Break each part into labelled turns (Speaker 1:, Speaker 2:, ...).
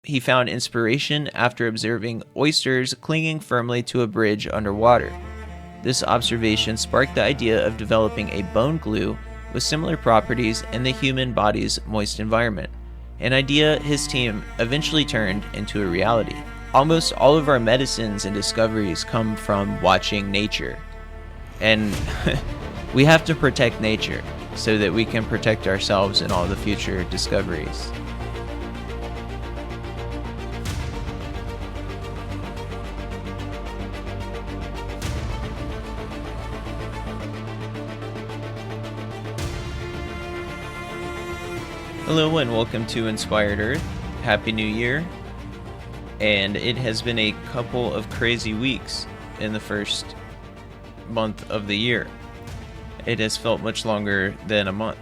Speaker 1: He found inspiration after observing oysters clinging firmly to a bridge underwater. This observation sparked the idea of developing a bone glue with similar properties in the human body's moist environment, an idea his team eventually turned into a reality. Almost all of our medicines and discoveries come from watching nature, and we have to protect nature so that we can protect ourselves in all the future discoveries. Hello and welcome to Inspired Earth. Happy New Year. And it has been a couple of crazy weeks in the first month of the year. It has felt much longer than a month.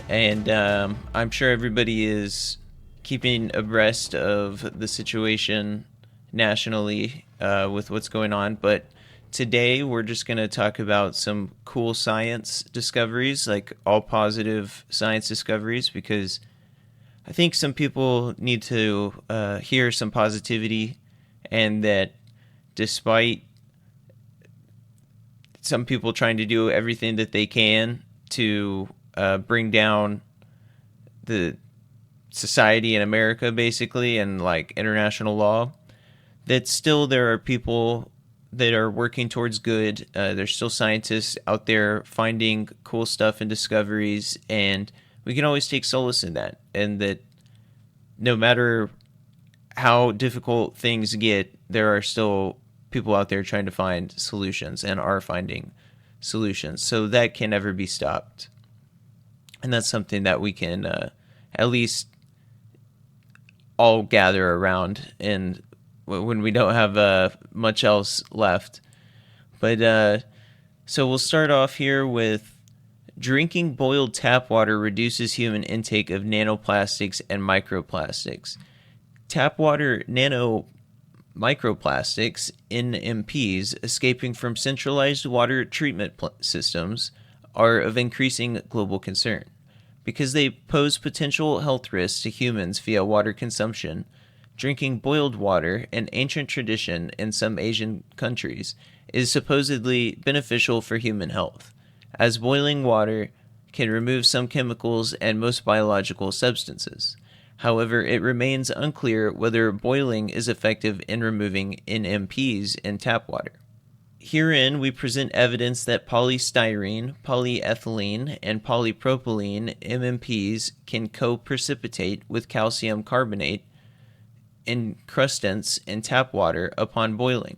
Speaker 1: And I'm sure everybody is keeping abreast of the situation nationally with what's going on. But today we're just going to talk about some cool science discoveries, like all positive science discoveries, because I think some people need to hear some positivity, and that despite some people trying to do everything that they can to bring down the society in America, basically, and like international law, that still there are people that are working towards good. There's still scientists out there finding cool stuff and discoveries, and we can always take solace in that, and that no matter how difficult things get, there are still people out there trying to find solutions and are finding solutions. So that can never be stopped. And that's something that we can at least all gather around and when we don't have much else left. But so we'll start off here with drinking boiled tap water reduces human intake of nanoplastics and microplastics. Tap water microplastics, NMPs, escaping from centralized water treatment systems are of increasing global concern. Because they pose potential health risks to humans via water consumption, drinking boiled water, an ancient tradition in some Asian countries, is supposedly beneficial for human health, as boiling water can remove some chemicals and most biological substances. However, it remains unclear whether boiling is effective in removing NMPs in tap water. Herein, we present evidence that polystyrene, polyethylene, and polypropylene MMPs can co-precipitate with calcium carbonate incrustance in tap water upon boiling.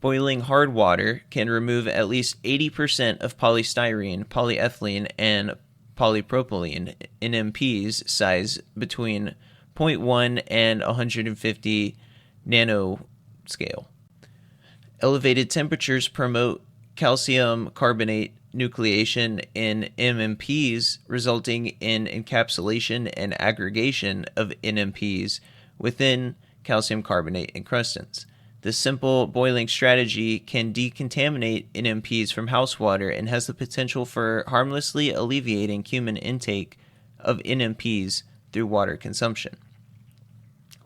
Speaker 1: Boiling hard water can remove at least 80% of polystyrene, polyethylene, and polypropylene NMPs size between 0.1 and 150 nanoscale. Elevated temperatures promote calcium carbonate nucleation in MMPs, resulting in encapsulation and aggregation of NMPs within calcium carbonate incrustance. This simple boiling strategy can decontaminate NMPs from house water and has the potential for harmlessly alleviating human intake of NMPs through water consumption,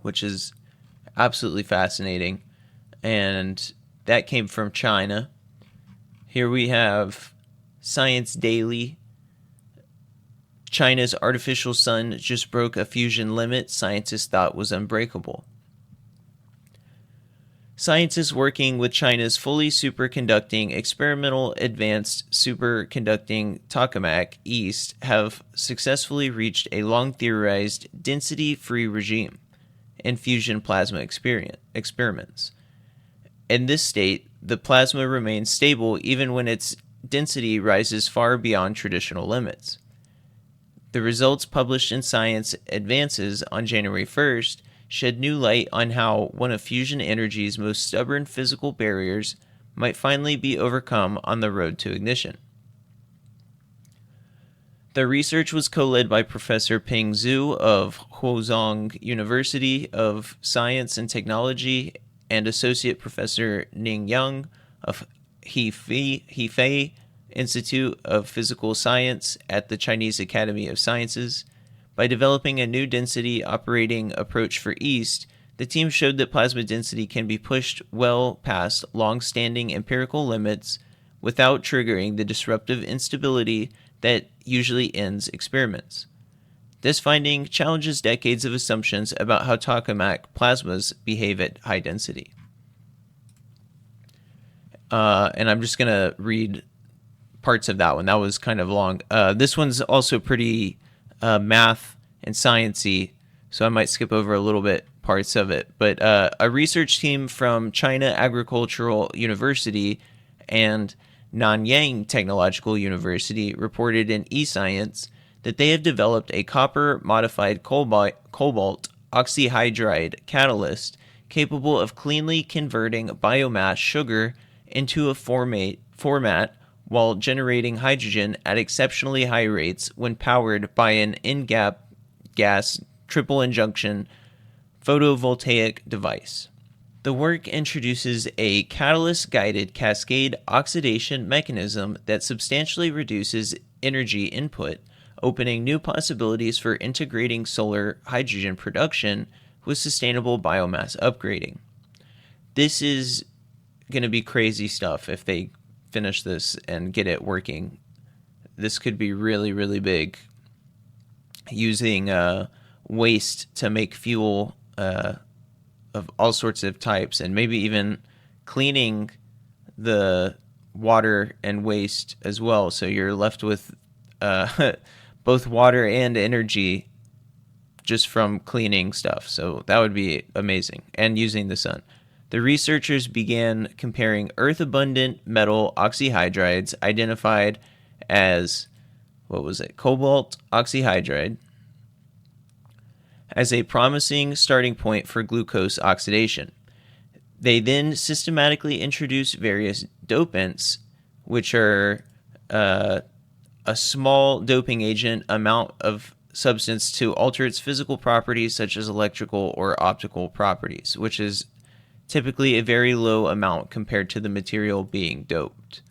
Speaker 1: which is absolutely fascinating. And that came from China. Here we have Science Daily. China's artificial sun just broke a fusion limit scientists thought was unbreakable. Scientists working with China's fully superconducting experimental advanced superconducting tokamak East have successfully reached a long-theorized density-free regime in fusion plasma experiments. In this state, the plasma remains stable even when its density rises far beyond traditional limits. The results published in Science Advances on January 1st shed new light on how one of fusion energy's most stubborn physical barriers might finally be overcome on the road to ignition. The research was co-led by Professor Ping Zhu of Huazhong University of Science and Technology and Associate Professor Ning Yang of Hefei Institute of Physical Science at the Chinese Academy of Sciences. By developing a new density operating approach for yeast, the team showed that plasma density can be pushed well past long-standing empirical limits without triggering the disruptive instability that usually ends experiments. This finding challenges decades of assumptions about how tokamak plasmas behave at high density. And I'm just going to read parts of that one. That was kind of long. This one's also pretty math and sciencey, so I might skip over a little bit parts of it. But a research team from China Agricultural University and Nanyang Technological University reported in eScience that they have developed a copper-modified cobalt oxyhydride catalyst capable of cleanly converting biomass sugar into a format while generating hydrogen at exceptionally high rates when powered by an in-gap gas triple injection photovoltaic device. The work introduces a catalyst-guided cascade oxidation mechanism that substantially reduces energy input, opening new possibilities for integrating solar hydrogen production with sustainable biomass upgrading. This is going to be crazy stuff if they finish this and get it working. This could be really, really big. Using waste to make fuel of all sorts of types, and maybe even cleaning the water and waste as well. So you're left with both water and energy just from cleaning stuff. So that would be amazing. And using the sun. The researchers began comparing Earth-abundant metal oxyhydrides identified as, cobalt oxyhydride, as a promising starting point for glucose oxidation. They then systematically introduced various dopants, which are a small doping agent amount of substance to alter its physical properties, such as electrical or optical properties, which is typically a very low amount compared to the material being doped.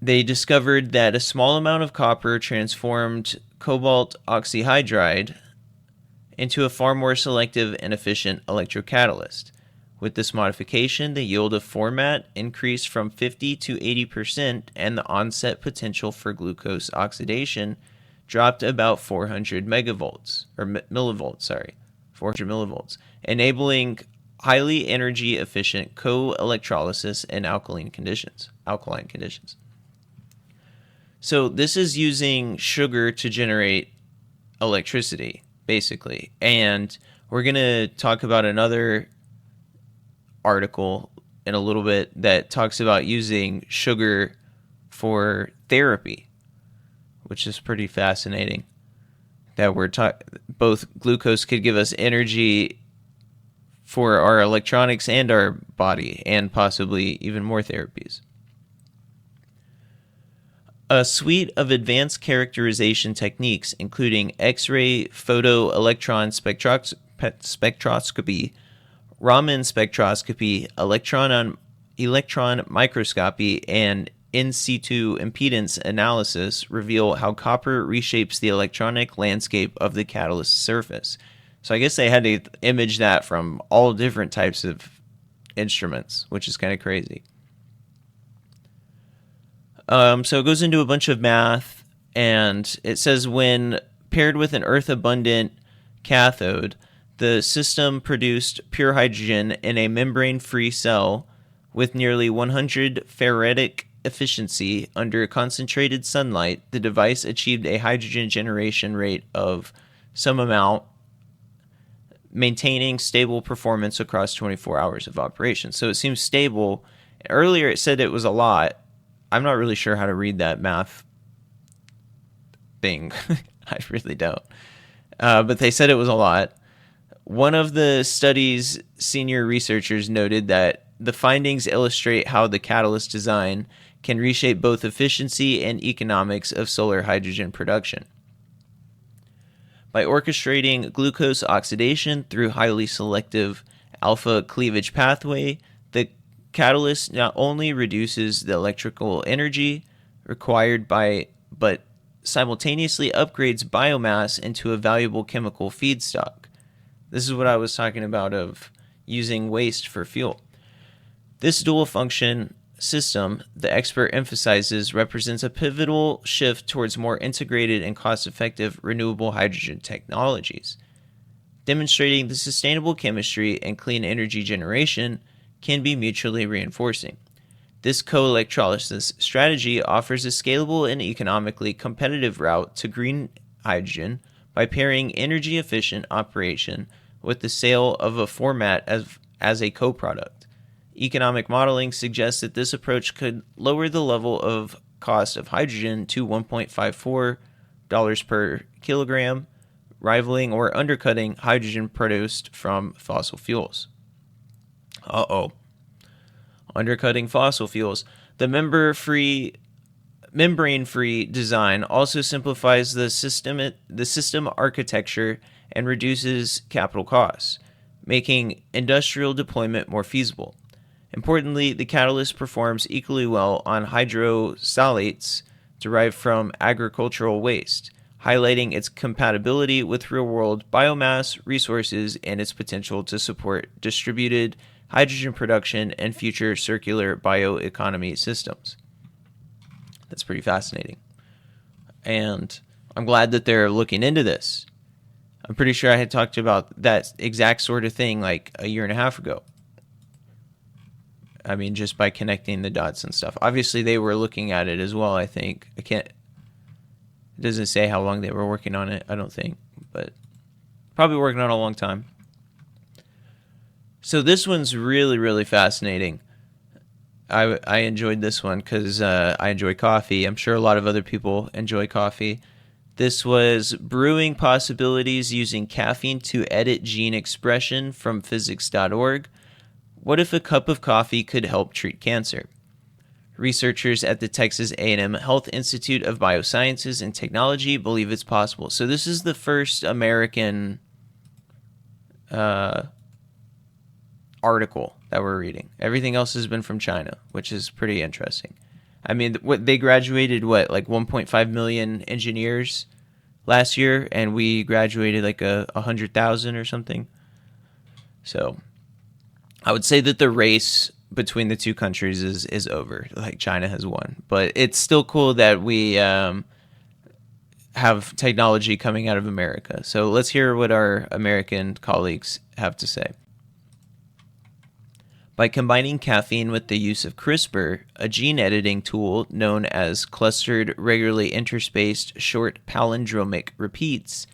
Speaker 1: They discovered that a small amount of copper transformed cobalt oxyhydride into a far more selective and efficient electrocatalyst. With this modification, the yield of formate increased from 50 to 80%, and the onset potential for glucose oxidation dropped about 400 millivolts, 400 millivolts, enabling highly energy efficient co-electrolysis in alkaline conditions. So this is using sugar to generate electricity, basically. And we're going to talk about another article in a little bit that talks about using sugar for therapy, which is pretty fascinating. That both glucose could give us energy for our electronics and our body, and possibly even more therapies. A suite of advanced characterization techniques, including X-ray photoelectron spectroscopy, Raman spectroscopy, electron microscopy, and in situ impedance analysis, reveal how copper reshapes the electronic landscape of the catalyst surface. So I guess they had to image that from all different types of instruments, which is kind of crazy. So it goes into a bunch of math, and it says when paired with an earth-abundant cathode, the system produced pure hydrogen in a membrane-free cell with nearly 100 faradic efficiency under concentrated sunlight. The device achieved a hydrogen generation rate of some amount, maintaining stable performance across 24 hours of operation. So it seems stable. Earlier it said it was a lot. I'm not really sure how to read that math thing. I really don't. But they said it was a lot. One of the study's senior researchers noted that the findings illustrate how the catalyst design can reshape both efficiency and economics of solar hydrogen production. By orchestrating glucose oxidation through highly selective alpha cleavage pathway, the catalyst not only reduces the electrical energy required but simultaneously upgrades biomass into a valuable chemical feedstock. This is what I was talking about of using waste for fuel. This dual function system, the expert emphasizes, represents a pivotal shift towards more integrated and cost-effective renewable hydrogen technologies, demonstrating the sustainable chemistry and clean energy generation can be mutually reinforcing. This co-electrolysis strategy offers a scalable and economically competitive route to green hydrogen by pairing energy-efficient operation with the sale of a formate as a co-product. Economic modeling suggests that this approach could lower the level of cost of hydrogen to $1.54 per kilogram, rivaling or undercutting hydrogen produced from fossil fuels. Undercutting fossil fuels. The membrane-free design also simplifies the system architecture and reduces capital costs, making industrial deployment more feasible. Importantly, the catalyst performs equally well on hydrosolates derived from agricultural waste, highlighting its compatibility with real-world biomass resources and its potential to support distributed hydrogen production and future circular bioeconomy systems. That's pretty fascinating. And I'm glad that they're looking into this. I'm pretty sure I had talked about that exact sort of thing like a year and a half ago. I mean, just by connecting the dots and stuff. Obviously, they were looking at it as well, I think. It doesn't say how long they were working on it, I don't think. But probably working on it a long time. So this one's really, really fascinating. I enjoyed this one because I enjoy coffee. I'm sure a lot of other people enjoy coffee. This was brewing possibilities using caffeine to edit gene expression from physics.org. What if a cup of coffee could help treat cancer? Researchers at the Texas A&M Health Institute of Biosciences and Technology believe it's possible. So this is the first American article that we're reading. Everything else has been from China, which is pretty interesting. I mean, they graduated, like 1.5 million engineers last year, and we graduated like 100,000 or something. So I would say that the race between the two countries is over. Like China has won, but it's still cool that we have technology coming out of America. So let's hear what our American colleagues have to say. By combining caffeine with the use of CRISPR, a gene editing tool known as clustered regularly interspaced short palindromic repeats,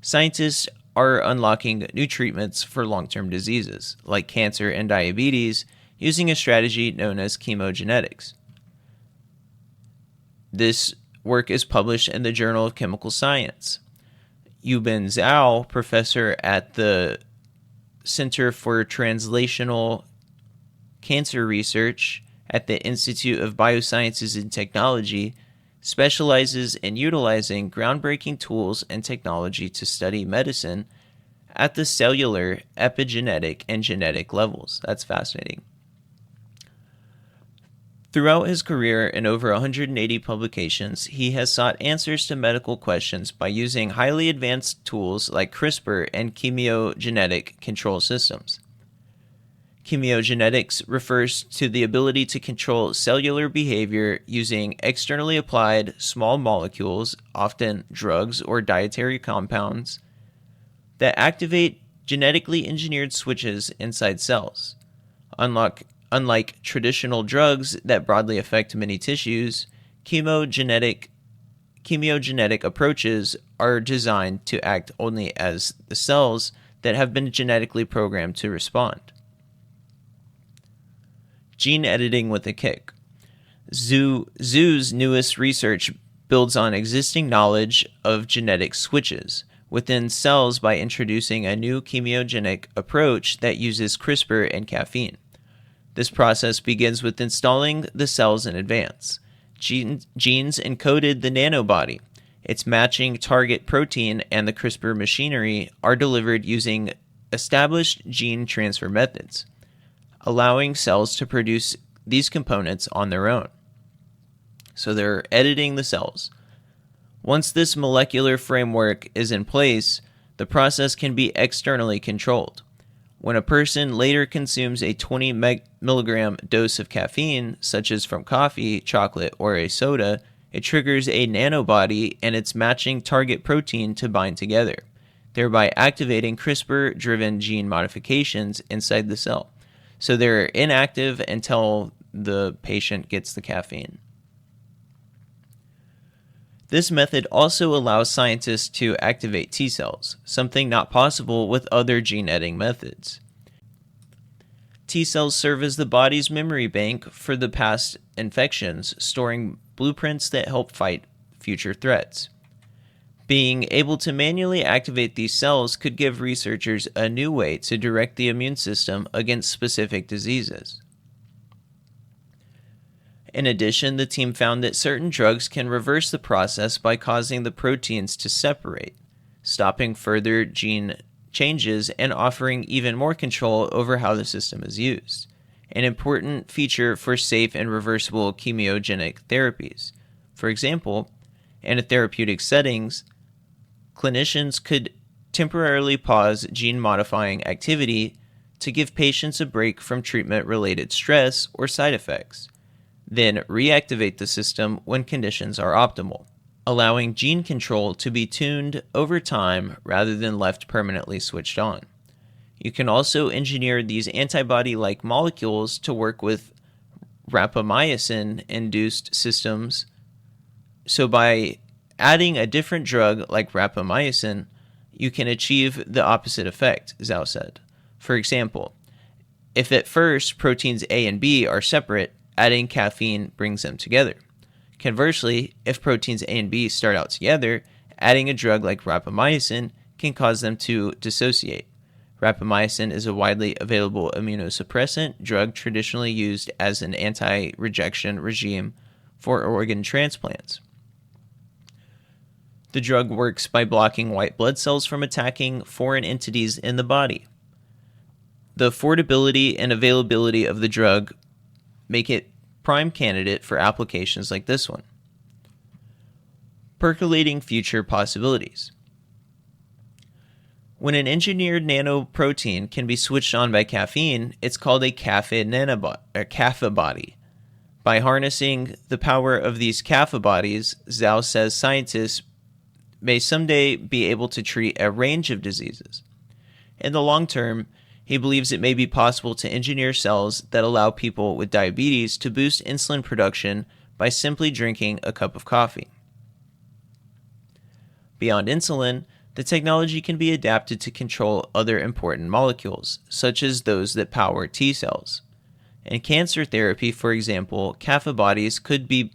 Speaker 1: scientists are unlocking new treatments for long-term diseases, like cancer and diabetes, using a strategy known as chemogenetics. This work is published in the Journal of Chemical Science. Yubin Zhao, professor at the Center for Translational Cancer Research at the Institute of Biosciences and Technology, specializes in utilizing groundbreaking tools and technology to study medicine at the cellular, epigenetic, and genetic levels. That's fascinating. Throughout his career in over 180 publications, he has sought answers to medical questions by using highly advanced tools like CRISPR and chemogenetic control systems. Chemogenetics refers to the ability to control cellular behavior using externally applied small molecules, often drugs or dietary compounds, that activate genetically engineered switches inside cells. Unlike traditional drugs that broadly affect many tissues, chemogenetic approaches are designed to act only as the cells that have been genetically programmed to respond. Gene editing with a kick. Zhu's newest research builds on existing knowledge of genetic switches within cells by introducing a new chemogenic approach that uses CRISPR and caffeine. This process begins with installing the cells in advance. Genes encoded the nanobody. Its matching target protein and the CRISPR machinery are delivered using established gene transfer methods, allowing cells to produce these components on their own. So they're editing the cells. Once this molecular framework is in place, the process can be externally controlled. When a person later consumes a 20 milligram dose of caffeine, such as from coffee, chocolate, or a soda, it triggers a nanobody and its matching target protein to bind together, thereby activating CRISPR-driven gene modifications inside the cell. So they're inactive until the patient gets the caffeine. This method also allows scientists to activate T cells, something not possible with other gene editing methods. T cells serve as the body's memory bank for the past infections, storing blueprints that help fight future threats. Being able to manually activate these cells could give researchers a new way to direct the immune system against specific diseases. In addition, the team found that certain drugs can reverse the process by causing the proteins to separate, stopping further gene changes and offering even more control over how the system is used, an important feature for safe and reversible chemogenetic therapies. For example, in a therapeutic settings, clinicians could temporarily pause gene-modifying activity to give patients a break from treatment-related stress or side effects, then reactivate the system when conditions are optimal, allowing gene control to be tuned over time rather than left permanently switched on. You can also engineer these antibody-like molecules to work with rapamycin-induced systems. So by adding a different drug like rapamycin, you can achieve the opposite effect, Zhao said. For example, if at first proteins A and B are separate, adding caffeine brings them together. Conversely, if proteins A and B start out together, adding a drug like rapamycin can cause them to dissociate. Rapamycin is a widely available immunosuppressant drug traditionally used as an anti-rejection regime for organ transplants. The drug works by blocking white blood cells from attacking foreign entities in the body. The affordability and availability of the drug make it prime candidate for applications like this one. Percolating future possibilities. When an engineered nanoprotein can be switched on by caffeine, it's called a caffabody. By harnessing the power of these caffabodies, Zhao says scientists may someday be able to treat a range of diseases. In the long term, he believes it may be possible to engineer cells that allow people with diabetes to boost insulin production by simply drinking a cup of coffee. Beyond insulin, the technology can be adapted to control other important molecules, such as those that power T cells. In cancer therapy, for example, caffabodies could be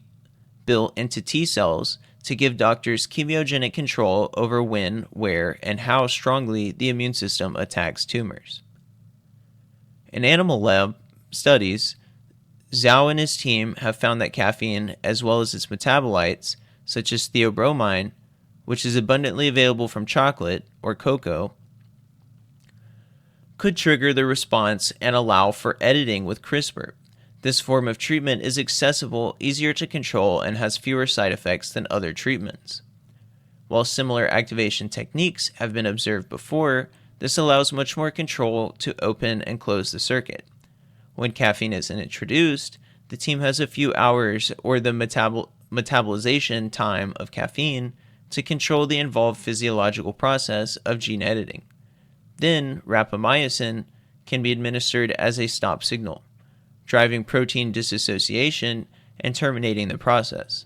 Speaker 1: built into T cells to give doctors chemogenic control over when, where, and how strongly the immune system attacks tumors. In animal lab studies, Zhao and his team have found that caffeine, as well as its metabolites, such as theobromine, which is abundantly available from chocolate or cocoa, could trigger the response and allow for editing with CRISPR. This form of treatment is accessible, easier to control, and has fewer side effects than other treatments. While similar activation techniques have been observed before, this allows much more control to open and close the circuit. When caffeine isn't introduced, the team has a few hours or the metabolization time of caffeine to control the involved physiological process of gene editing. Then, rapamycin can be administered as a stop signal, driving protein dissociation and terminating the process.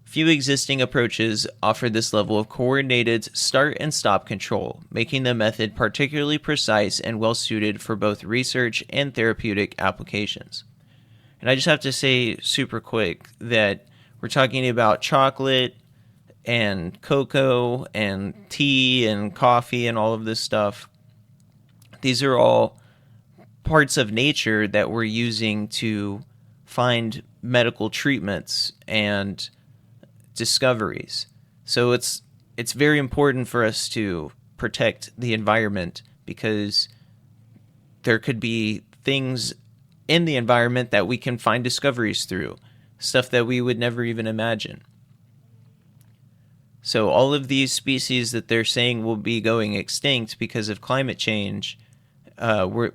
Speaker 1: Few existing approaches offer this level of coordinated start and stop control, making the method particularly precise and well suited for both research and therapeutic applications. And I just have to say super quick that we're talking about chocolate and cocoa and tea and coffee and all of this stuff. These are all parts of nature that we're using to find medical treatments and discoveries. So it's very important for us to protect the environment, because there could be things in the environment that we can find discoveries through, stuff that we would never even imagine. So all of these species that they're saying will be going extinct because of climate change,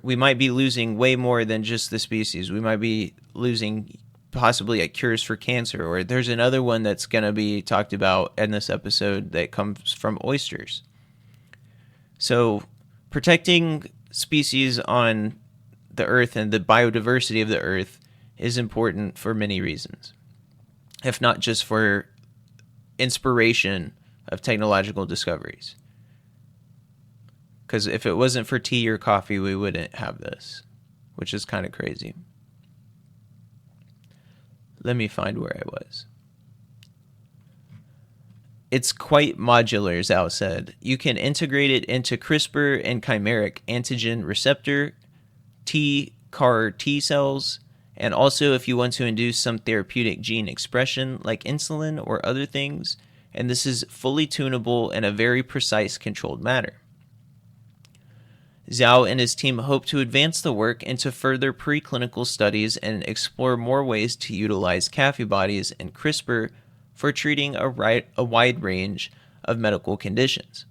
Speaker 1: we might be losing way more than just the species. We might be losing possibly cures for cancer, or there's another one that's going to be talked about in this episode that comes from oysters. So protecting species on the earth and the biodiversity of the earth is important for many reasons, if not just for inspiration of technological discoveries. Because if it wasn't for tea or coffee, we wouldn't have this, which is kind of crazy. Let me find where I was. It's quite modular, Zhao said. You can integrate it into CRISPR and chimeric antigen receptor, CAR T cells, and also if you want to induce some therapeutic gene expression like insulin or other things, and this is fully tunable in a very precise controlled manner. Zhao and his team hope to advance the work into further preclinical studies and explore more ways to utilize Caffi bodies and CRISPR for treating a wide range of medical conditions,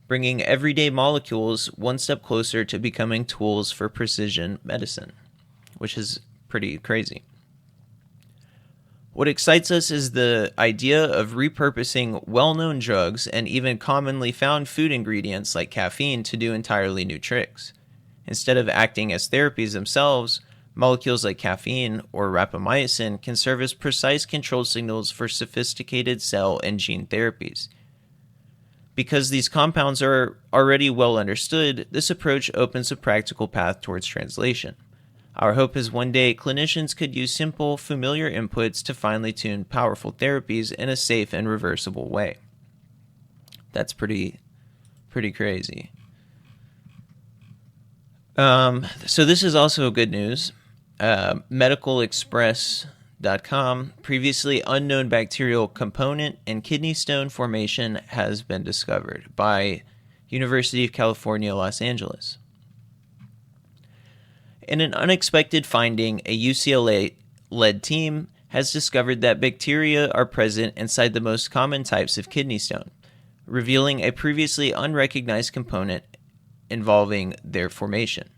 Speaker 1: bringing everyday molecules one step closer to becoming tools for precision medicine, which is pretty crazy. What excites us is the idea of repurposing well-known drugs and even commonly found food ingredients like caffeine to do entirely new tricks. Instead of acting as therapies themselves, molecules like caffeine or rapamycin can serve as precise control signals for sophisticated cell and gene therapies. Because these compounds are already well understood, this approach opens a practical path towards translation. Our hope is one day clinicians could use simple, familiar inputs to finely tune powerful therapies in a safe and reversible way. That's pretty crazy. So this is also good news. MedicalExpress.com, previously unknown bacterial component in kidney stone formation has been discovered by University of California, Los Angeles. In an unexpected finding, a UCLA-led team has discovered that bacteria are present inside the most common types of kidney stone, revealing a previously unrecognized component involving their formation.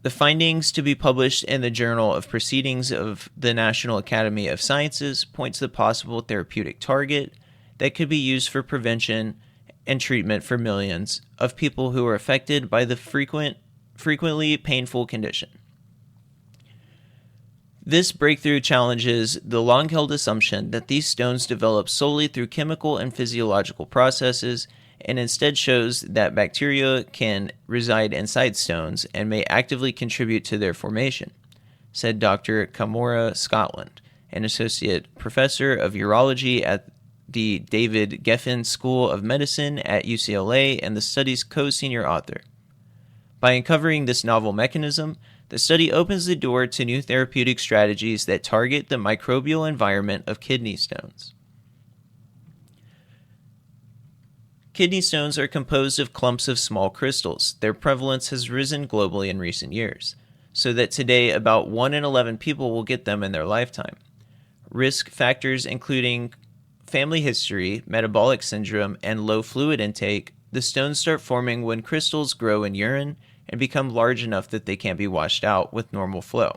Speaker 1: The findings, to be published in the Journal of Proceedings of the National Academy of Sciences, point to the possible therapeutic target that could be used for prevention and treatment for millions of people who are affected by the frequently painful condition. This breakthrough challenges the long-held assumption that these stones develop solely through chemical and physiological processes, and instead shows that bacteria can reside inside stones and may actively contribute to their formation, said Dr. Kamora Scotland, an associate professor of urology at the David Geffen School of Medicine at UCLA and the study's co-senior author. By uncovering this novel mechanism, the study opens the door to new therapeutic strategies that target the microbial environment of kidney stones. Kidney stones are composed of clumps of small crystals. Their prevalence has risen globally in recent years, so that today about 1 in 11 people will get them in their lifetime. Risk factors including family history, metabolic syndrome, and low fluid intake, the stones start forming when crystals grow in urine and become large enough that they can't be washed out with normal flow.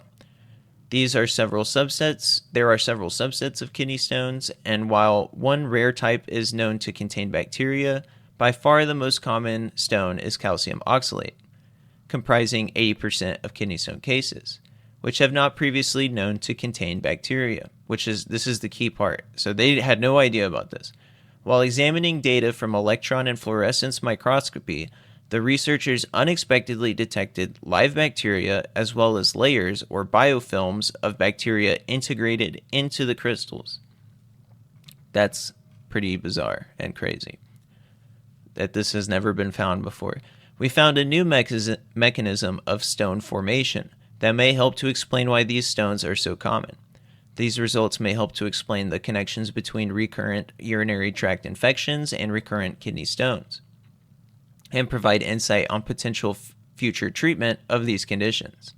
Speaker 1: There are several subsets of kidney stones, and while one rare type is known to contain bacteria, by far the most common stone is calcium oxalate, comprising 80% of kidney stone cases, which have not previously known to contain bacteria, this is the key part. So they had no idea about this. While examining data from electron and fluorescence microscopy, the researchers unexpectedly detected live bacteria as well as layers or biofilms of bacteria integrated into the crystals. That's pretty bizarre and crazy that this has never been found before. We found a new mechanism of stone formation that may help to explain why these stones are so common. These results may help to explain the connections between recurrent urinary tract infections and recurrent kidney stones, and provide insight on potential future treatment of these conditions.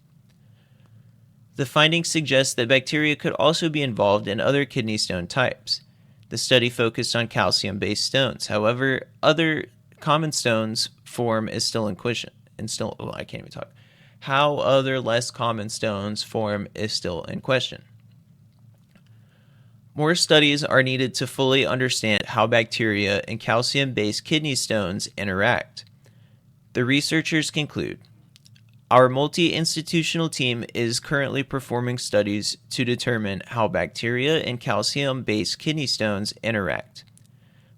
Speaker 1: The findings suggest that bacteria could also be involved in other kidney stone types. The study focused on calcium-based stones. However, other common stones form is still in question. I can't even talk. How other less common stones form is still in question. More studies are needed to fully understand how bacteria and calcium-based kidney stones interact. The researchers conclude, our multi-institutional team is currently performing studies to determine how bacteria and calcium-based kidney stones interact.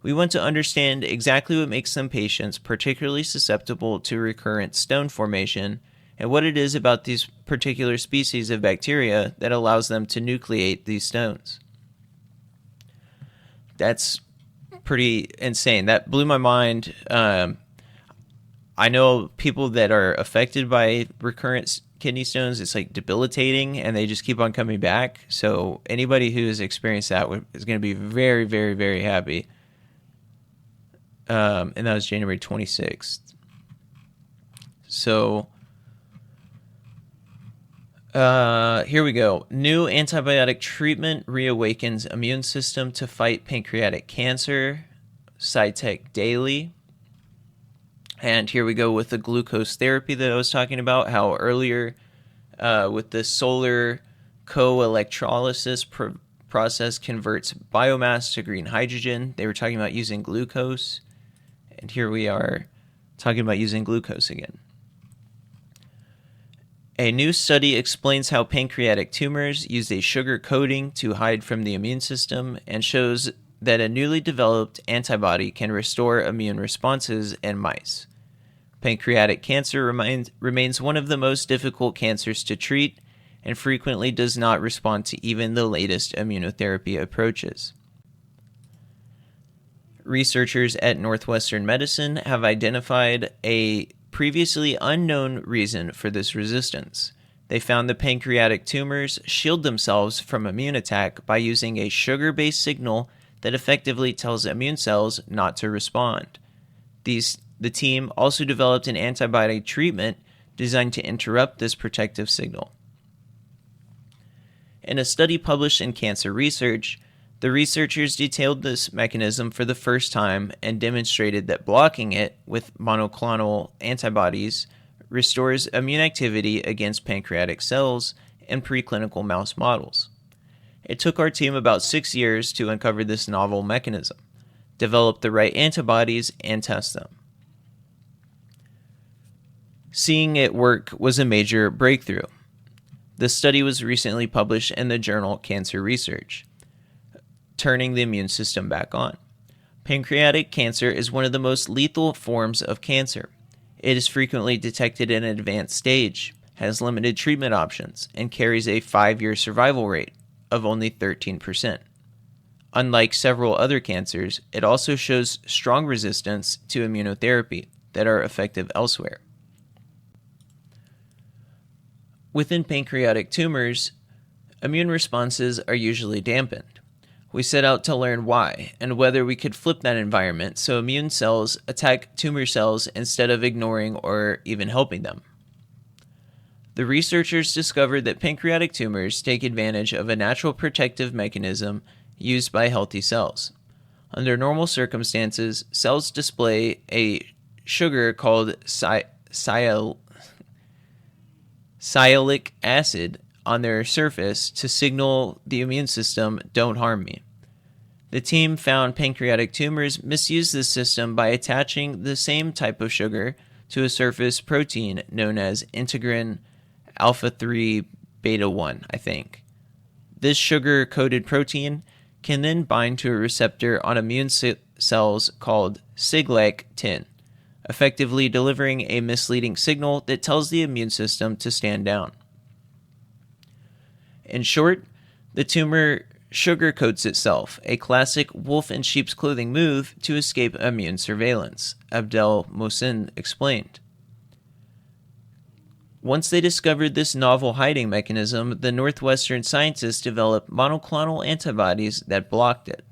Speaker 1: We want to understand exactly what makes some patients particularly susceptible to recurrent stone formation and what it is about these particular species of bacteria that allows them to nucleate these stones. That's pretty insane. That blew my mind. I know people that are affected by recurrent kidney stones. It's like debilitating, and they just keep on coming back. So anybody who has experienced that is going to be very, very, very happy. And that was January 26th. So here we go. New antibiotic treatment reawakens immune system to fight pancreatic cancer. SciTech Daily. And here we go with the glucose therapy that I was talking about. How earlier with the solar co-electrolysis process converts biomass to green hydrogen. They were talking about using glucose. And here we are talking about using glucose again. A new study explains how pancreatic tumors use a sugar coating to hide from the immune system and shows that a newly developed antibody can restore immune responses in mice. Pancreatic cancer remains one of the most difficult cancers to treat and frequently does not respond to even the latest immunotherapy approaches. Researchers at Northwestern Medicine have identified a previously unknown reason for this resistance. They found the pancreatic tumors shield themselves from immune attack by using a sugar-based signal that effectively tells immune cells not to respond. The team also developed an antibody treatment designed to interrupt this protective signal. In a study published in Cancer Research, the researchers detailed this mechanism for the first time and demonstrated that blocking it with monoclonal antibodies restores immune activity against pancreatic cells in preclinical mouse models. It took our team about 6 years to uncover this novel mechanism, develop the right antibodies, and test them. Seeing it work was a major breakthrough. The study was recently published in the journal Cancer Research, turning the immune system back on. Pancreatic cancer is one of the most lethal forms of cancer. It is frequently detected in an advanced stage, has limited treatment options, and carries a 5-year survival rate of only 13%. Unlike several other cancers, it also shows strong resistance to immunotherapy that are effective elsewhere. Within pancreatic tumors, immune responses are usually dampened. We set out to learn why and whether we could flip that environment so immune cells attack tumor cells instead of ignoring or even helping them. The researchers discovered that pancreatic tumors take advantage of a natural protective mechanism used by healthy cells. Under normal circumstances, cells display a sugar called sialic-acid on their surface to signal the immune system, don't harm me. The team found pancreatic tumors misuse this system by attaching the same type of sugar to a surface protein known as integrin alpha-3 beta-1, I think. This sugar-coated protein can then bind to a receptor on immune cells called sialic-10, effectively delivering a misleading signal that tells the immune system to stand down. In short, the tumor sugarcoats itself, a classic wolf in sheep's clothing move to escape immune surveillance, Abdel Mohsen explained. Once they discovered this novel hiding mechanism, the Northwestern scientists developed monoclonal antibodies that blocked it.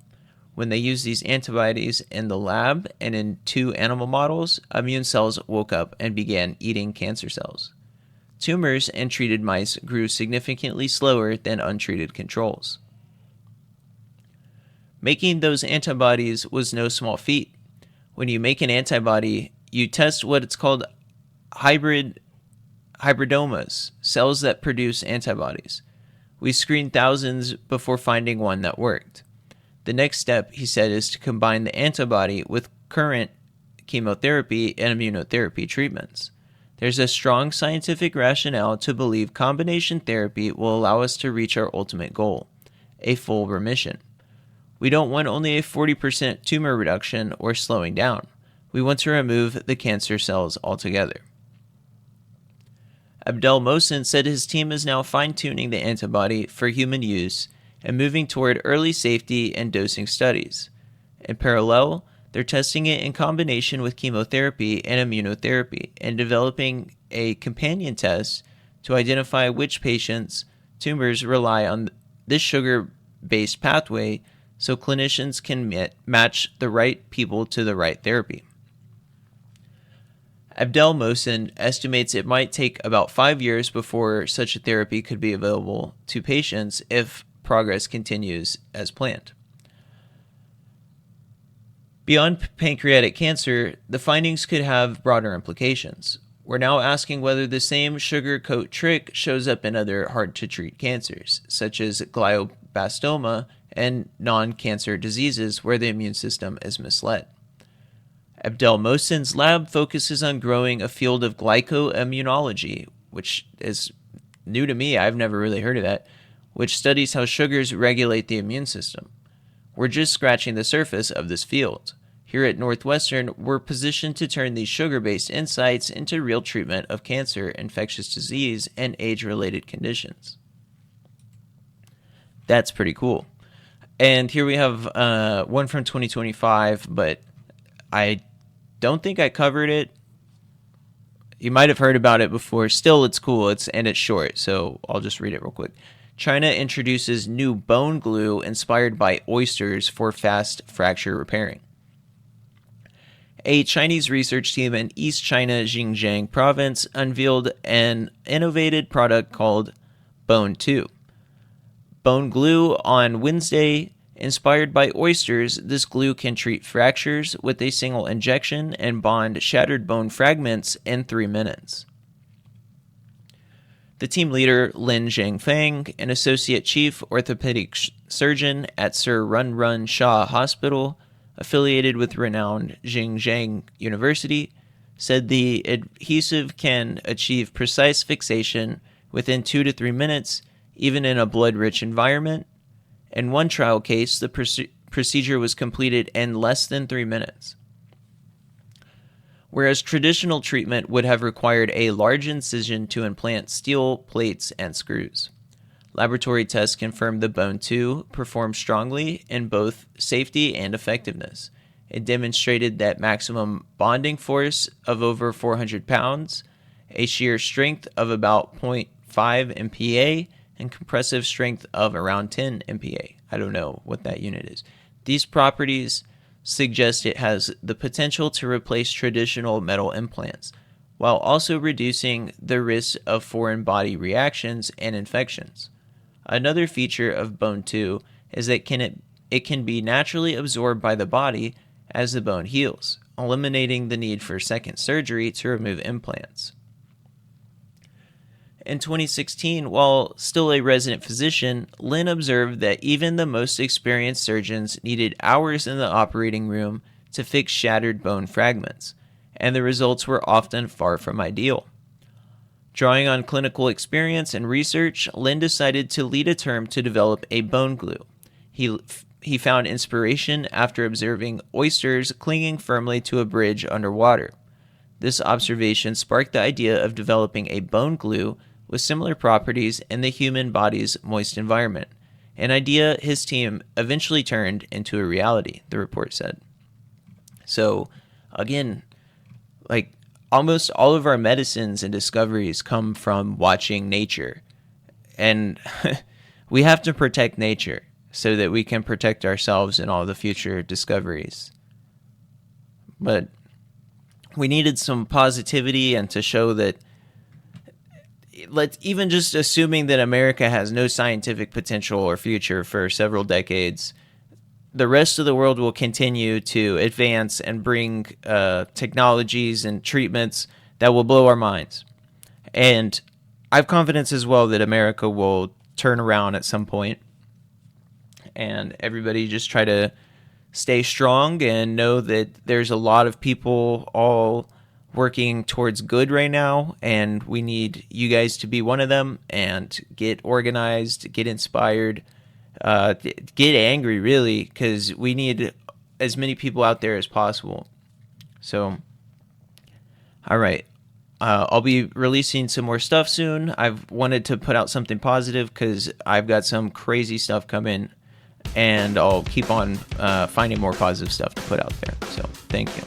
Speaker 1: When they used these antibodies in the lab and in 2 animal models, immune cells woke up and began eating cancer cells. Tumors in treated mice grew significantly slower than untreated controls. Making those antibodies was no small feat. When you make an antibody, you test what it's called hybridomas, cells that produce antibodies. We screened thousands before finding one that worked. The next step, he said, is to combine the antibody with current chemotherapy and immunotherapy treatments. There's a strong scientific rationale to believe combination therapy will allow us to reach our ultimate goal, a full remission. We don't want only a 40% tumor reduction or slowing down. We want to remove the cancer cells altogether. Abdel Mohsen said his team is now fine-tuning the antibody for human use and moving toward early safety and dosing studies. In parallel, they're testing it in combination with chemotherapy and immunotherapy and developing a companion test to identify which patients' tumors rely on this sugar-based pathway so clinicians can match the right people to the right therapy. Abdel Mohsen estimates it might take about 5 years before such a therapy could be available to patients if progress continues as planned. Beyond pancreatic cancer, the findings could have broader implications. We're now asking whether the same sugar coat trick shows up in other hard-to-treat cancers, such as glioblastoma and non-cancer diseases where the immune system is misled. Abdel Mohsen's lab focuses on growing a field of glycoimmunology, which is new to me. I've never really heard of that, which studies how sugars regulate the immune system. We're just scratching the surface of this field. Here at Northwestern, we're positioned to turn these sugar-based insights into real treatment of cancer, infectious disease, and age-related conditions. That's pretty cool. And here we have one from 2025, but I don't think I covered it. You might have heard about it before. Still, it's cool. It's short, so I'll just read it real quick. China introduces new bone glue inspired by oysters for fast fracture repairing. A Chinese research team in East China Xinjiang province unveiled an innovative product called Bone 2. Bone glue on Wednesday. Inspired by oysters, this glue can treat fractures with a single injection and bond shattered bone fragments in 3 minutes. The team leader, Lin Zhangfang, an associate chief orthopedic surgeon at Sir Run Shah Hospital, affiliated with renowned Xinjiang University, said the adhesive can achieve precise fixation within 2 to 3 minutes, even in a blood-rich environment. In one trial case, the procedure was completed in less than 3 minutes. Whereas traditional treatment would have required a large incision to implant steel plates and screws. Laboratory tests confirmed the Bone 2 performed strongly in both safety and effectiveness. It demonstrated that maximum bonding force of over 400 pounds, a shear strength of about 0.5 MPa, and compressive strength of around 10 MPa. I don't know what that unit is. These properties suggest it has the potential to replace traditional metal implants, while also reducing the risk of foreign body reactions and infections. Another feature of Bone 2 is that it can be naturally absorbed by the body as the bone heals, eliminating the need for second surgery to remove implants. In 2016, while still a resident physician, Lin observed that even the most experienced surgeons needed hours in the operating room to fix shattered bone fragments, and the results were often far from ideal. Drawing on clinical experience and research, Lin decided to lead a term to develop a bone glue. He found inspiration after observing oysters clinging firmly to a bridge underwater. This observation sparked the idea of developing a bone glue with similar properties in the human body's moist environment, an idea his team eventually turned into a reality, the report said. So, again, like almost all of our medicines and discoveries come from watching nature. And we have to protect nature so that we can protect ourselves in all the future discoveries. But we needed some positivity and to show that even just assuming that America has no scientific potential or future for several decades, the rest of the world will continue to advance and bring technologies and treatments that will blow our minds. And I have confidence as well that America will turn around at some point, and everybody just try to stay strong and know that there's a lot of people all working towards good right now, and we need you guys to be one of them and get organized, get inspired, get angry, really, because we need as many people out there as possible. So, all right. I'll be releasing some more stuff soon. I've wanted to put out something positive because I've got some crazy stuff coming, and I'll keep on finding more positive stuff to put out there. So, thank you.